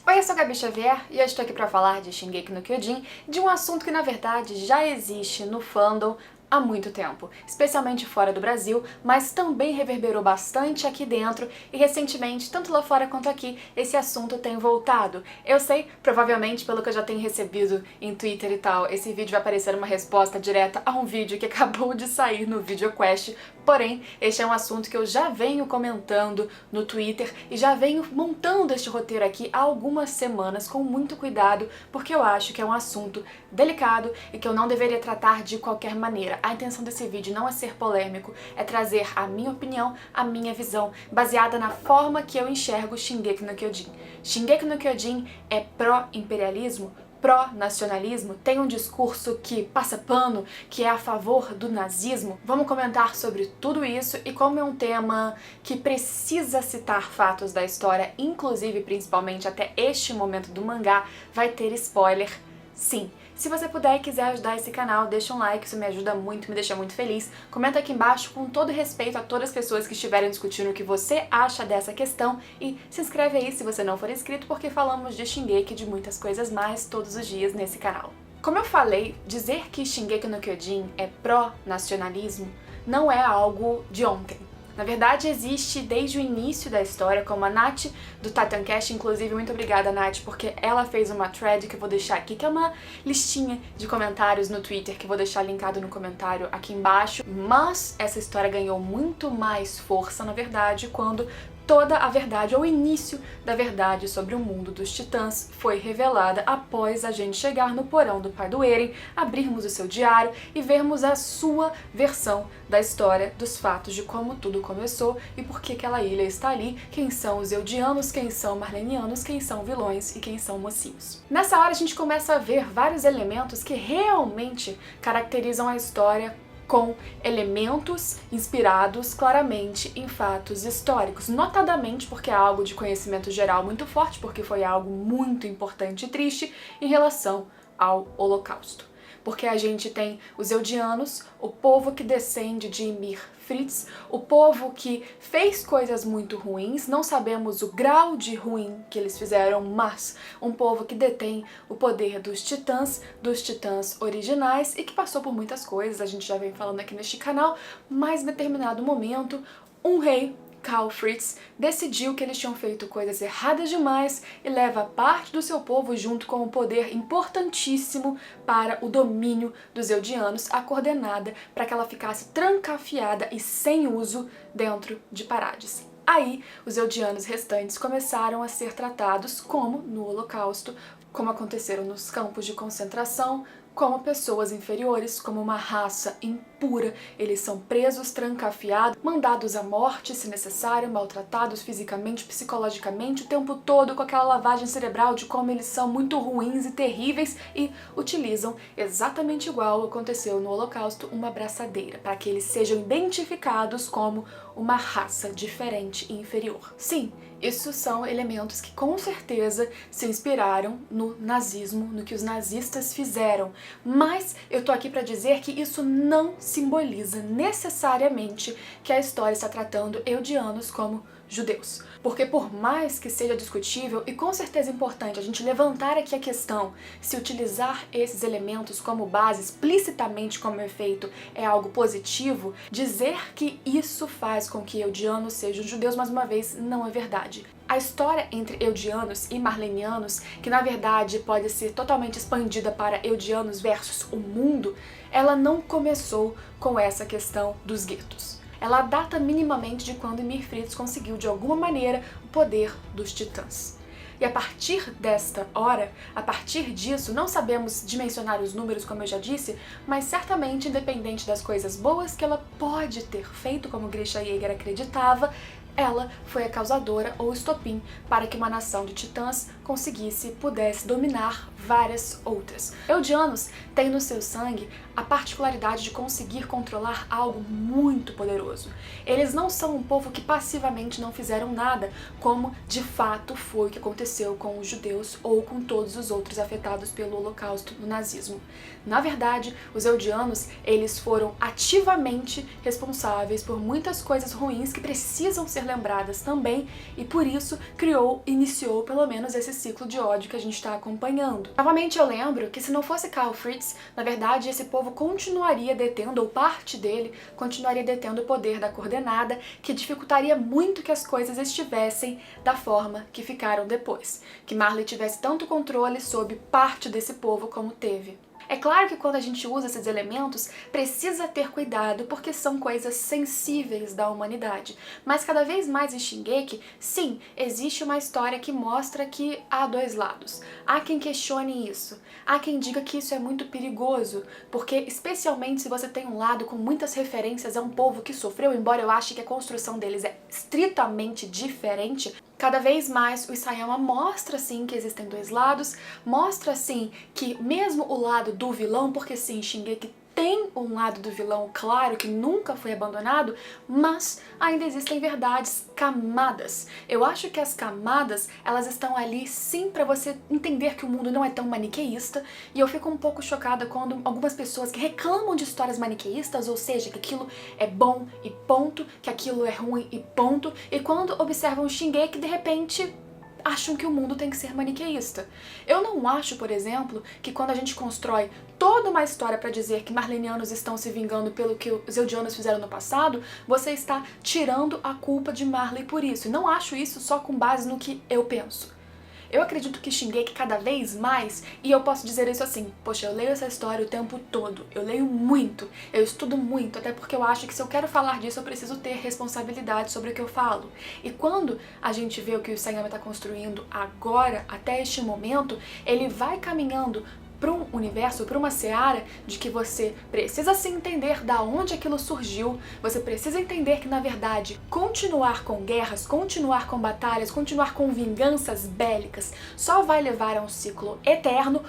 Oi, eu sou a Gabi Xavier e eu estou aqui para falar de Shingeki no Kyojin, de um assunto que na verdade já existe no fandom há muito tempo, especialmente fora do Brasil, mas também reverberou bastante aqui dentro e recentemente, tanto lá fora quanto aqui, esse assunto tem voltado. Eu sei, provavelmente pelo que eu já tenho recebido em Twitter e tal, esse vídeo vai parecer uma resposta direta a um vídeo que acabou de sair no VideoQuest, porém, este é um assunto que eu já venho comentando no Twitter e já venho montando este roteiro aqui há algumas semanas com muito cuidado, porque eu acho que é um assunto delicado e que eu não deveria tratar de qualquer maneira. A intenção desse vídeo não é ser polêmico, é trazer a minha opinião, a minha visão, baseada na forma que eu enxergo Shingeki no Kyojin. Shingeki no Kyojin é pró-imperialismo? Pró-nacionalismo, tem um discurso que passa pano, que é a favor do nazismo. Vamos comentar sobre tudo isso e como é um tema que precisa citar fatos da história, inclusive principalmente até este momento do mangá, vai ter spoiler. Sim, se você puder e quiser ajudar esse canal, deixa um like, isso me ajuda muito, me deixa muito feliz. Comenta aqui embaixo com todo respeito a todas as pessoas que estiverem discutindo o que você acha dessa questão e se inscreve aí se você não for inscrito, porque falamos de Shingeki e de muitas coisas mais todos os dias nesse canal. Como eu falei, dizer que Shingeki no Kyojin é pró-nacionalismo não é algo de ontem. Na verdade, existe desde o início da história, como a Nath do Titancast, inclusive, muito obrigada, Nath, porque ela fez uma thread que eu vou deixar aqui, que é uma listinha de comentários no Twitter, que eu vou deixar linkado no comentário aqui embaixo. Mas essa história ganhou muito mais força, na verdade, quando toda a verdade, ou o início da verdade sobre o mundo dos titãs foi revelada após a gente chegar no porão do pai do Eren, abrirmos o seu diário e vermos a sua versão da história, dos fatos de como tudo começou e por que aquela ilha está ali, quem são os Eldianos, quem são Marlenianos, quem são vilões e quem são mocinhos. Nessa hora a gente começa a ver vários elementos que realmente caracterizam a história com elementos inspirados claramente em fatos históricos, notadamente porque é algo de conhecimento geral muito forte, porque foi algo muito importante e triste em relação ao Holocausto. Porque a gente tem os Eldianos, o povo que descende de Ymir Fritz, o povo que fez coisas muito ruins, não sabemos o grau de ruim que eles fizeram, mas um povo que detém o poder dos titãs originais e que passou por muitas coisas, a gente já vem falando aqui neste canal, mas em determinado momento, um rei, Karl Fritz, decidiu que eles tinham feito coisas erradas demais e leva parte do seu povo junto com um poder importantíssimo para o domínio dos Eldianos, a coordenada para que ela ficasse trancafiada e sem uso dentro de Paradis. Aí, os Eldianos restantes começaram a ser tratados como no Holocausto, como aconteceram nos campos de concentração, como pessoas inferiores, como uma raça impura. Eles são presos, trancafiados, mandados à morte se necessário, maltratados fisicamente, psicologicamente, o tempo todo com aquela lavagem cerebral de como eles são muito ruins e terríveis e utilizam, exatamente igual aconteceu no Holocausto, uma braçadeira, para que eles sejam identificados como uma raça diferente e inferior. Sim, isso são elementos que com certeza se inspiraram no nazismo, no que os nazistas fizeram, mas eu tô aqui para dizer que isso não simboliza necessariamente que a história está tratando Eldianos como judeus. Porque por mais que seja discutível e com certeza importante a gente levantar aqui a questão se utilizar esses elementos como base explicitamente como efeito é algo positivo, dizer que isso faz com que Eldianos sejam judeus, mais uma vez, não é verdade. A história entre Eldianos e Marlenianos, que na verdade pode ser totalmente expandida para Eldianos versus o mundo, ela não começou com essa questão dos guetos. Ela data minimamente de quando Ymir Fritz conseguiu de alguma maneira o poder dos titãs. E a partir desta hora, a partir disso, não sabemos dimensionar os números, como eu já disse, mas certamente, independente das coisas boas que ela pode ter feito, como Grisha Yeager acreditava, ela foi a causadora ou estopim para que uma nação de titãs pudesse dominar várias outras. Eldianos têm no seu sangue a particularidade de conseguir controlar algo muito poderoso. Eles não são um povo que passivamente não fizeram nada, como de fato foi o que aconteceu com os judeus ou com todos os outros afetados pelo Holocausto do nazismo. Na verdade, os eldianos, eles foram ativamente responsáveis por muitas coisas ruins que precisam ser lembradas também, e por isso iniciou pelo menos esse ciclo de ódio que a gente está acompanhando. Novamente eu lembro que se não fosse Karl Fritz, na verdade esse povo continuaria detendo, ou parte dele continuaria detendo o poder da coordenada, que dificultaria muito que as coisas estivessem da forma que ficaram depois, que Marley tivesse tanto controle sobre parte desse povo como teve. É claro que quando a gente usa esses elementos, precisa ter cuidado porque são coisas sensíveis da humanidade. Mas cada vez mais em Shingeki, sim, existe uma história que mostra que há dois lados. Há quem questione isso, há quem diga que isso é muito perigoso, porque especialmente se você tem um lado com muitas referências a um povo que sofreu, embora eu ache que a construção deles é estritamente diferente, cada vez mais o Isayama mostra sim que existem dois lados, mostra sim que mesmo o lado do vilão, porque sim, Shingeki tem um lado do vilão claro que nunca foi abandonado, mas ainda existem verdades, camadas. Eu acho que as camadas, elas estão ali sim para você entender que o mundo não é tão maniqueísta, e eu fico um pouco chocada quando algumas pessoas que reclamam de histórias maniqueístas, ou seja, que aquilo é bom e ponto, que aquilo é ruim e ponto, e quando observam Shingeki, de repente acham que o mundo tem que ser maniqueísta. Eu não acho, por exemplo, que quando a gente constrói toda uma história para dizer que marlenianos estão se vingando pelo que os eldianos fizeram no passado, você está tirando a culpa de Marley por isso. E não acho isso só com base no que eu penso. Eu acredito que Shingeki cada vez mais, e eu posso dizer isso assim, poxa, eu leio essa história o tempo todo, eu leio muito, eu estudo muito, até porque eu acho que se eu quero falar disso eu preciso ter responsabilidade sobre o que eu falo. E quando a gente vê o que o Isayama está construindo agora, até este momento, ele vai caminhando para um universo, para uma seara de que você precisa se entender da onde aquilo surgiu, você precisa entender que, na verdade, continuar com guerras, continuar com batalhas, continuar com vinganças bélicas só vai levar a um ciclo eterno,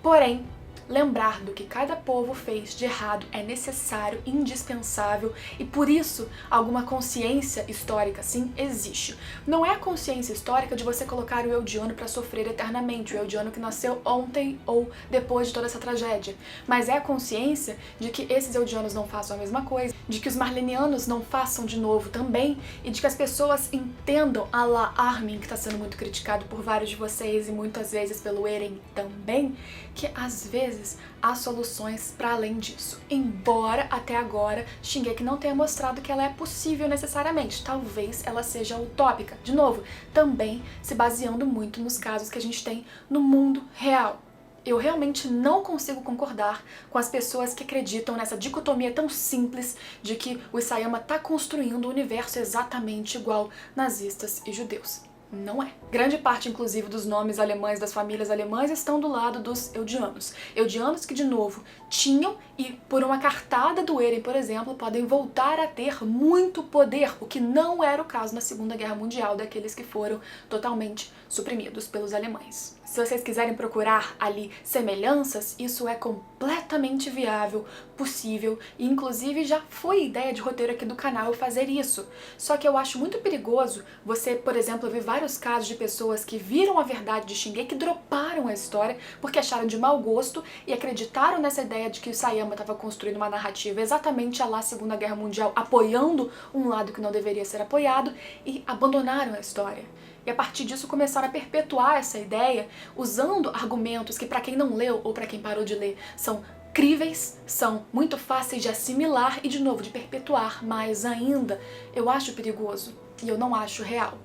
porém, lembrar do que cada povo fez de errado é necessário, indispensável, e por isso alguma consciência histórica sim existe. Não é a consciência histórica de você colocar o eldiano para sofrer eternamente, o eldiano que nasceu ontem ou depois de toda essa tragédia, mas é a consciência de que esses eldianos não façam a mesma coisa, de que os marlenianos não façam de novo também, e de que as pessoas entendam a la Armin, que está sendo muito criticado por vários de vocês e muitas vezes pelo Eren também, que às vezes há soluções para além disso. Embora até agora Shingeki não tenha mostrado que ela é possível necessariamente, talvez ela seja utópica. De novo, também se baseando muito nos casos que a gente tem no mundo real. Eu realmente não consigo concordar com as pessoas que acreditam nessa dicotomia tão simples de que o Isayama está construindo um universo exatamente igual nazistas e judeus. Não é. Grande parte, inclusive, dos nomes alemães, das famílias alemãs, estão do lado dos eldianos. Eldianos que, de novo, tinham e, por uma cartada do Eren, por exemplo, podem voltar a ter muito poder, o que não era o caso na Segunda Guerra Mundial, daqueles que foram totalmente suprimidos pelos alemães. Se vocês quiserem procurar ali semelhanças, isso é completamente viável, possível, e inclusive já foi ideia de roteiro aqui do canal eu fazer isso. Só que eu acho muito perigoso você, por exemplo, ver vários casos de pessoas que viram a verdade de Shingeki, que droparam a história porque acharam de mau gosto e acreditaram nessa ideia de que o Isayama estava construindo uma narrativa exatamente a lá Segunda Guerra Mundial, apoiando um lado que não deveria ser apoiado, e abandonaram a história. E a partir disso começaram a perpetuar essa ideia, usando argumentos que, para quem não leu ou para quem parou de ler, são críveis, são muito fáceis de assimilar e, de novo, de perpetuar, mas ainda eu acho perigoso e eu não acho real.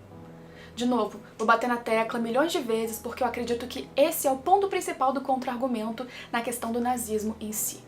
De novo, vou bater na tecla milhões de vezes porque eu acredito que esse é o ponto principal do contra-argumento na questão do nazismo em si.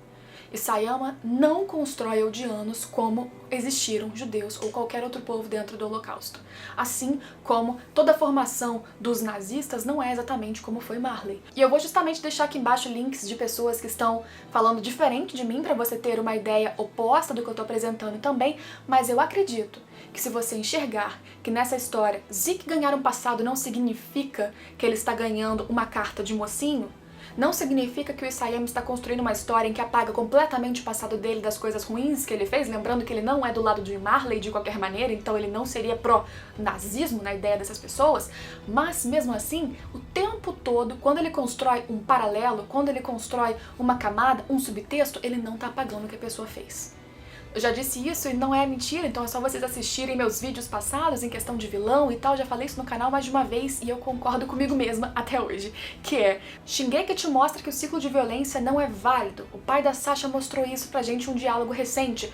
Isayama não constrói eldianos como existiram judeus ou qualquer outro povo dentro do Holocausto. Assim como toda a formação dos nazistas não é exatamente como foi Marley. E eu vou justamente deixar aqui embaixo links de pessoas que estão falando diferente de mim para você ter uma ideia oposta do que eu estou apresentando também, mas eu acredito que se você enxergar que nessa história Zeke ganhar um passado não significa que ele está ganhando uma carta de mocinho, Não significa que o Isayama está construindo uma história em que apaga completamente o passado dele das coisas ruins que ele fez, lembrando que ele não é do lado de Marley de qualquer maneira, então ele não seria pró-nazismo na ideia dessas pessoas, mas mesmo assim, o tempo todo, quando ele constrói um paralelo, quando ele constrói uma camada, um subtexto, ele não tá apagando o que a pessoa fez. Eu já disse isso e não é mentira, então é só vocês assistirem meus vídeos passados em questão de vilão e tal, já falei isso no canal mais de uma vez e eu concordo comigo mesma até hoje, que é Shingeki te mostra que o ciclo de violência não é válido. O pai da Sasha mostrou isso pra gente em um diálogo recente.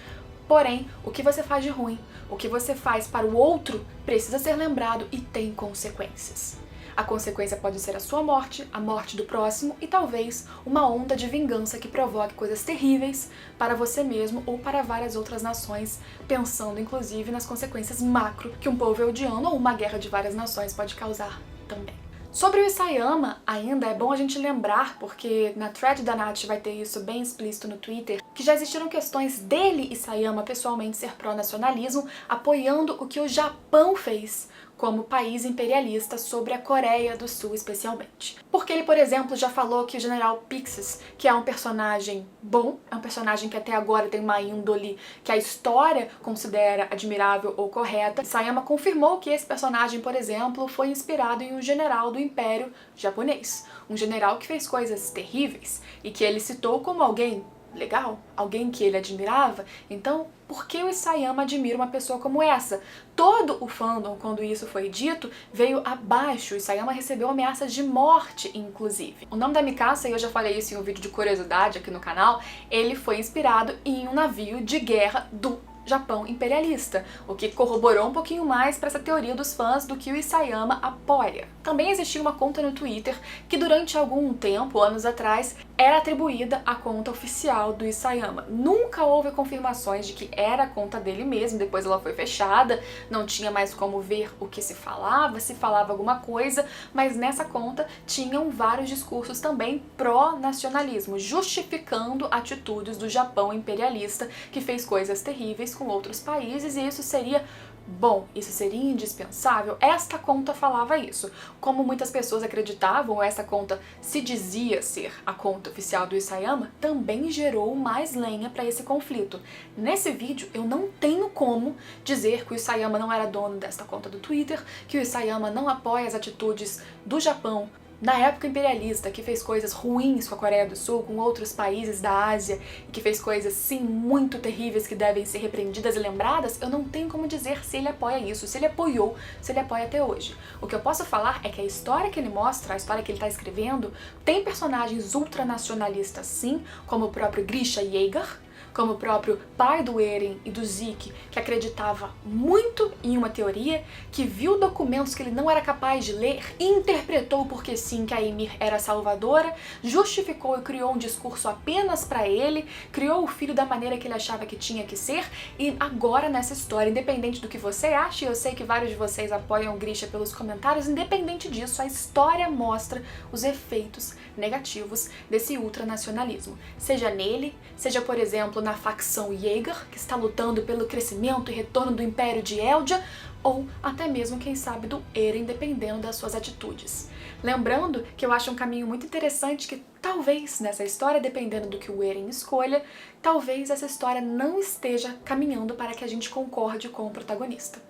Porém, o que você faz de ruim, o que você faz para o outro, precisa ser lembrado e tem consequências. A consequência pode ser a sua morte, a morte do próximo e talvez uma onda de vingança que provoque coisas terríveis para você mesmo ou para várias outras nações, pensando inclusive nas consequências macro que um povo eldiano ou uma guerra de várias nações pode causar também. Sobre o Isayama, ainda é bom a gente lembrar, porque na thread da Nath vai ter isso bem explícito no Twitter, que já existiram questões dele, Isayama, pessoalmente ser pró-nacionalismo, apoiando o que o Japão fez como país imperialista sobre a Coreia do Sul especialmente. Porque ele, por exemplo, já falou que o General Pixis, que é um personagem bom, é um personagem que até agora tem uma índole que a história considera admirável ou correta, Isayama confirmou que esse personagem, por exemplo, foi inspirado em um general do Império Japonês, um general que fez coisas terríveis e que ele citou como alguém legal, alguém que ele admirava. Então, por que o Isayama admira uma pessoa como essa? Todo o fandom, quando isso foi dito, veio abaixo. O Isayama recebeu ameaças de morte, inclusive. O nome da Mikasa, e eu já falei isso em um vídeo de curiosidade aqui no canal, ele foi inspirado em um navio de guerra do Japão imperialista, o que corroborou um pouquinho mais para essa teoria dos fãs do que o Isayama apoia. Também existia uma conta no Twitter que durante algum tempo, anos atrás, era atribuída à conta oficial do Isayama. Nunca houve confirmações de que era a conta dele mesmo, depois ela foi fechada, não tinha mais como ver o que se falava alguma coisa, mas nessa conta tinham vários discursos também pró-nacionalismo, justificando atitudes do Japão imperialista que fez coisas terríveis com outros países, e isso seria bom, isso seria indispensável. Esta conta falava isso. Como muitas pessoas acreditavam, essa conta se dizia ser a conta oficial do Isayama, também gerou mais lenha para esse conflito. Nesse vídeo eu não tenho como dizer que o Isayama não era dono desta conta do Twitter, que o Isayama não apoia as atitudes do Japão na época imperialista, que fez coisas ruins com a Coreia do Sul, com outros países da Ásia, e que fez coisas, sim, muito terríveis que devem ser repreendidas e lembradas. Eu não tenho como dizer se ele apoia isso, se ele apoiou, se ele apoia até hoje. O que eu posso falar é que a história que ele mostra, a história que ele está escrevendo, tem personagens ultranacionalistas, sim, como o próprio Grisha Yeager, como o próprio pai do Eren e do Zeke, que acreditava muito em uma teoria, que viu documentos que ele não era capaz de ler, interpretou porque sim que a Ymir era salvadora, justificou e criou um discurso apenas para ele, criou o filho da maneira que ele achava que tinha que ser, e agora nessa história, independente do que você acha, e eu sei que vários de vocês apoiam o Grisha pelos comentários, independente disso, a história mostra os efeitos negativos desse ultranacionalismo. Seja nele, seja, por exemplo, na facção Yeager, que está lutando pelo crescimento e retorno do Império de Eldia, ou até mesmo, quem sabe, do Eren, dependendo das suas atitudes. Lembrando que eu acho um caminho muito interessante que talvez nessa história, dependendo do que o Eren escolha, talvez essa história não esteja caminhando para que a gente concorde com o protagonista.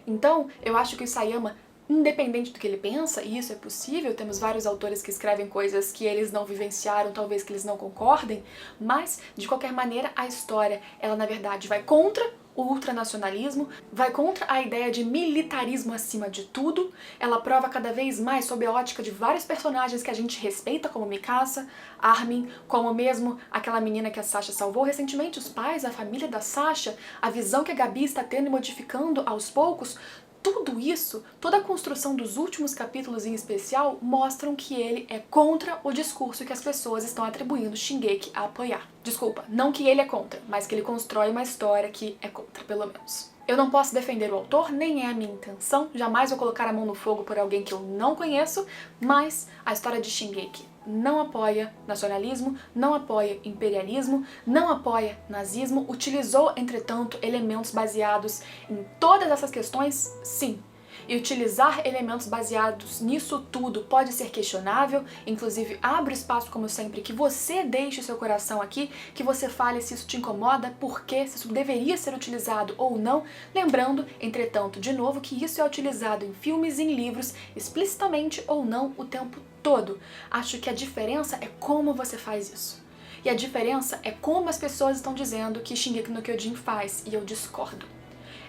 Então, eu acho que o Isayama, independente do que ele pensa, e isso é possível, temos vários autores que escrevem coisas que eles não vivenciaram, talvez que eles não concordem, mas, de qualquer maneira, a história, ela na verdade vai contra o ultranacionalismo, vai contra a ideia de militarismo acima de tudo, ela prova cada vez mais sob a ótica de vários personagens que a gente respeita, como Mikasa, Armin, como mesmo aquela menina que a Sasha salvou recentemente, os pais, a família da Sasha, a visão que a Gabi está tendo e modificando aos poucos. Tudo isso, toda a construção dos últimos capítulos em especial, mostram que ele é contra o discurso que as pessoas estão atribuindo Shingeki a apoiar. Desculpa, não que ele é contra, mas que ele constrói uma história que é contra, pelo menos. Eu não posso defender o autor, nem é a minha intenção, jamais vou colocar a mão no fogo por alguém que eu não conheço, mas a história de Shingeki não apoia nacionalismo, não apoia imperialismo, não apoia nazismo, utilizou, entretanto, elementos baseados em todas essas questões, sim. E utilizar elementos baseados nisso tudo pode ser questionável, inclusive abre espaço, como sempre, que você deixe o seu coração aqui, que você fale se isso te incomoda, por quê, se isso deveria ser utilizado ou não, lembrando, entretanto, de novo, que isso é utilizado em filmes e em livros, explicitamente ou não, o tempo todo. Acho que a diferença é como você faz isso. E a diferença é como as pessoas estão dizendo que Shingeki no Kyojin faz, e eu discordo.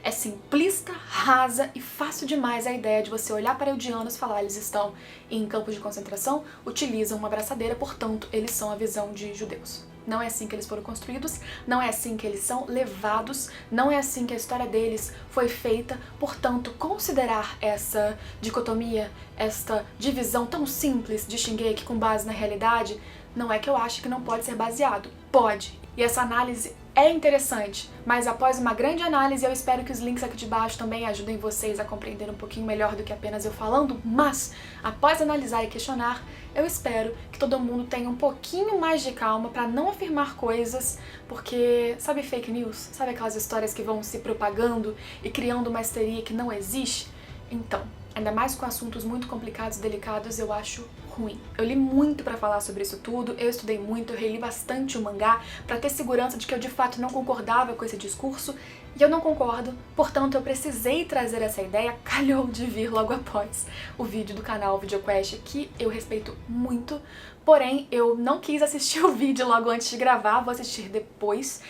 É simplista, rasa e fácil demais a ideia de você olhar para eldianos e falar eles estão em campos de concentração, utilizam uma abraçadeira, portanto eles são a visão de judeus. Não é assim que eles foram construídos, não é assim que eles são levados, não é assim que a história deles foi feita, portanto considerar essa dicotomia, esta divisão tão simples de Shingeki com base na realidade, não é que eu acho que não pode ser baseado. Pode. E essa análise é interessante, mas após uma grande análise eu espero que os links aqui de baixo também ajudem vocês a compreender um pouquinho melhor do que apenas eu falando, mas após analisar e questionar, eu espero que todo mundo tenha um pouquinho mais de calma para não afirmar coisas, porque sabe fake news? Sabe aquelas histórias que vão se propagando e criando uma histeria que não existe? Então, ainda mais com assuntos muito complicados e delicados, eu acho ruim. Eu li muito pra falar sobre isso tudo, eu estudei muito, eu reli bastante o mangá pra ter segurança de que eu de fato não concordava com esse discurso, e eu não concordo, portanto eu precisei trazer essa ideia, calhou de vir logo após o vídeo do canal VideoQuest, que eu respeito muito, porém eu não quis assistir o vídeo logo antes de gravar, vou assistir depois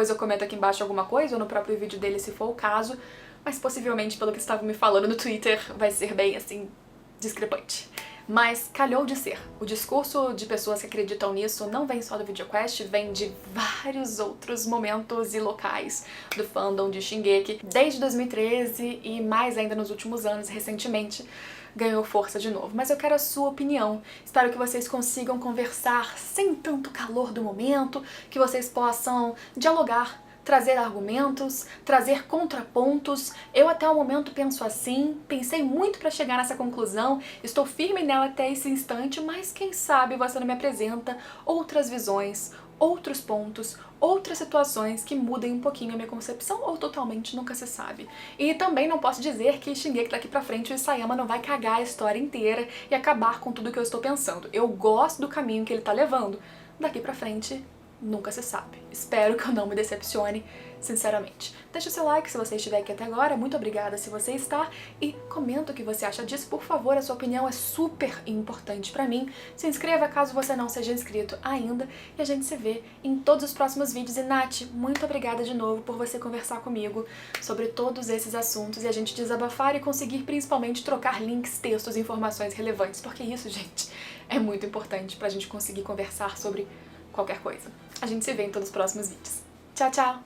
eu comento aqui embaixo alguma coisa, ou no próprio vídeo dele se for o caso, mas possivelmente, pelo que estavam me falando no Twitter, vai ser bem, assim, discrepante. Mas calhou de ser. O discurso de pessoas que acreditam nisso não vem só do VideoQuest, vem de vários outros momentos e locais do fandom de Shingeki, desde 2013 e mais ainda nos últimos anos, recentemente, ganhou força de novo. Mas eu quero a sua opinião. Espero que vocês consigam conversar sem tanto calor do momento, que vocês possam dialogar, trazer argumentos, trazer contrapontos. Eu até o momento penso assim, pensei muito para chegar nessa conclusão, estou firme nela até esse instante, mas quem sabe você não me apresenta outras visões, outros pontos, outras situações que mudem um pouquinho a minha concepção ou totalmente, nunca se sabe. E também não posso dizer que Shingeki daqui pra frente o Isayama não vai cagar a história inteira e acabar com tudo que eu estou pensando. Eu gosto do caminho que ele tá levando. Daqui pra frente nunca se sabe. Espero que eu não me decepcione, sinceramente. Deixa o seu like se você estiver aqui até agora, muito obrigada se você está, e comenta o que você acha disso, por favor, a sua opinião é super importante pra mim. Se inscreva caso você não seja inscrito ainda, e a gente se vê em todos os próximos vídeos. E Nath, muito obrigada de novo por você conversar comigo sobre todos esses assuntos e a gente desabafar e conseguir principalmente trocar links, textos e informações relevantes, porque isso, gente, é muito importante pra gente conseguir conversar sobre qualquer coisa. A gente se vê em todos os próximos vídeos. Tchau, tchau!